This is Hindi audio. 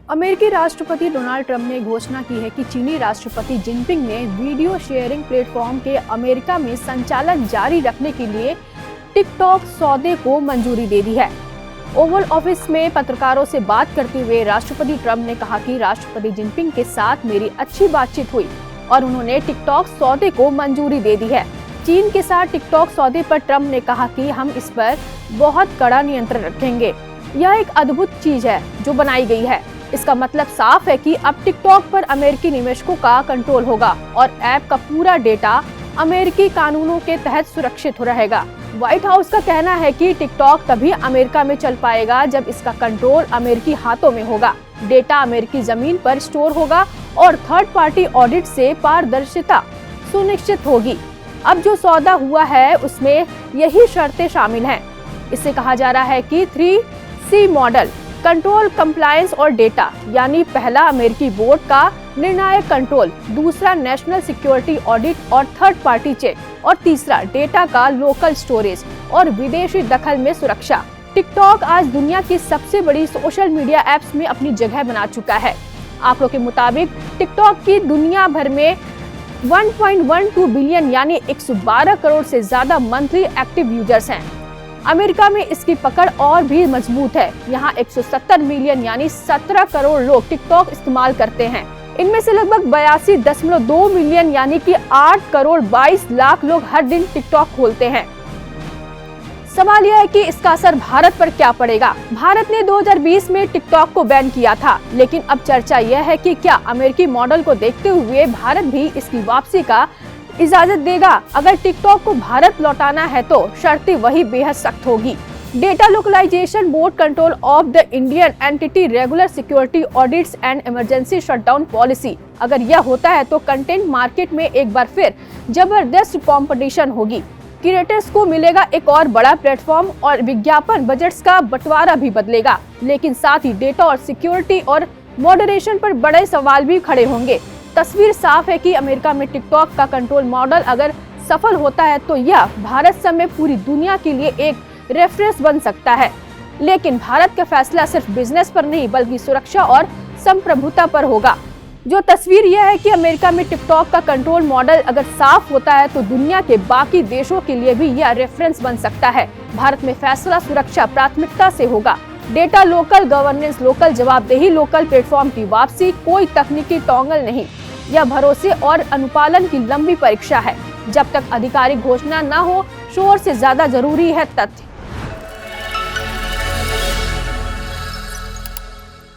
अमेरिकी राष्ट्रपति डोनाल्ड ट्रंप ने घोषणा की है कि चीनी राष्ट्रपति जिनपिंग ने वीडियो शेयरिंग प्लेटफॉर्म के अमेरिका में संचालन जारी रखने के लिए टिकटॉक सौदे को मंजूरी दे दी है। ओवल ऑफिस में पत्रकारों से बात करते हुए राष्ट्रपति ट्रंप ने कहा कि राष्ट्रपति जिनपिंग के साथ मेरी अच्छी बातचीत हुई और उन्होंने टिकटॉक सौदे को मंजूरी दे दी है। चीन के साथ टिकटॉक सौदे पर ट्रंप ने कहा कि हम इस पर बहुत कड़ा नियंत्रण रखेंगे। यह एक अद्भुत चीज है जो बनाई गई है। इसका मतलब साफ है कि अब टिकटॉक पर अमेरिकी निवेशकों का कंट्रोल होगा और ऐप का पूरा डेटा अमेरिकी कानूनों के तहत सुरक्षित रहेगा। व्हाइट हाउस का कहना है कि टिकटॉक तभी अमेरिका में चल पाएगा जब इसका कंट्रोल अमेरिकी हाथों में होगा, डेटा अमेरिकी जमीन पर स्टोर होगा और थर्ड पार्टी ऑडिट से पारदर्शिता सुनिश्चित होगी। अब जो सौदा हुआ है उसमें यही शर्तें शामिल हैं। इससे कहा जा रहा है कि 3C मॉडल कंट्रोल, कंप्लायंस और डेटा, यानी पहला अमेरिकी बोर्ड का निर्णायक कंट्रोल, दूसरा नेशनल सिक्योरिटी ऑडिट और थर्ड पार्टी चेक और तीसरा डेटा का लोकल स्टोरेज और विदेशी दखल में सुरक्षा। टिकटॉक आज दुनिया की सबसे बड़ी सोशल मीडिया एप्स में अपनी जगह बना चुका है। आंकड़ों के मुताबिक टिकटॉक की दुनिया भर में 1.12 बिलियन यानी 112 करोड़ से ज्यादा मंथली एक्टिव यूजर्स हैं। अमेरिका में इसकी पकड़ और भी मजबूत है। यहाँ 170 मिलियन यानी 17 करोड़ लोग टिकटॉक इस्तेमाल करते हैं। इनमें से लगभग 82.2 मिलियन यानी कि 8 करोड़ 22 लाख लोग हर दिन टिकटॉक खोलते हैं। सवाल यह है कि इसका असर भारत पर क्या पड़ेगा। भारत ने 2020 में टिकटॉक को बैन किया था, लेकिन अब चर्चा यह है कि क्या अमेरिकी मॉडल को देखते हुए भारत भी इसकी वापसी का इजाजत देगा। अगर टिकटॉक को भारत लौटाना है तो शर्तें वही बेहद सख्त होगी। Data localisation, board control of the Indian entity, regular security audits and emergency shutdown policy. अगर यह होता है तो कंटेंट मार्केट में एक बार फिर जबरदस्त कंपटीशन होगी। क्रिएटर्स को मिलेगा एक और बड़ा प्लेटफॉर्म और विज्ञापन बजट्स का बंटवारा भी बदलेगा, लेकिन साथ ही डेटा और सिक्योरिटी और मॉडरेशन पर बड़े सवाल भी खड़े होंगे। तस्वीर साफ है कि अमेरिका में टिकटॉक का कंट्रोल मॉडल अगर सफल होता है तो यह भारत समेत पूरी दुनिया के लिए एक रेफरेंस बन सकता है। लेकिन भारत का फैसला सिर्फ बिजनेस पर नहीं बल्कि सुरक्षा और संप्रभुता पर होगा। जो तस्वीर यह है कि अमेरिका में टिकटॉक का कंट्रोल मॉडल अगर साफ होता है तो दुनिया के बाकी देशों के लिए भी यह रेफरेंस बन सकता है। भारत में फैसला सुरक्षा प्राथमिकता से होगा। डेटा लोकल, गवर्नेंस लोकल, जवाबदेही लोकल, प्लेटफॉर्म की वापसी, कोई तकनीकी टॉन्गल नहीं। यह भरोसे और अनुपालन की लंबी परीक्षा है। जब तक आधिकारिक घोषणा न हो, शोर से ज्यादा जरूरी है तथ्य।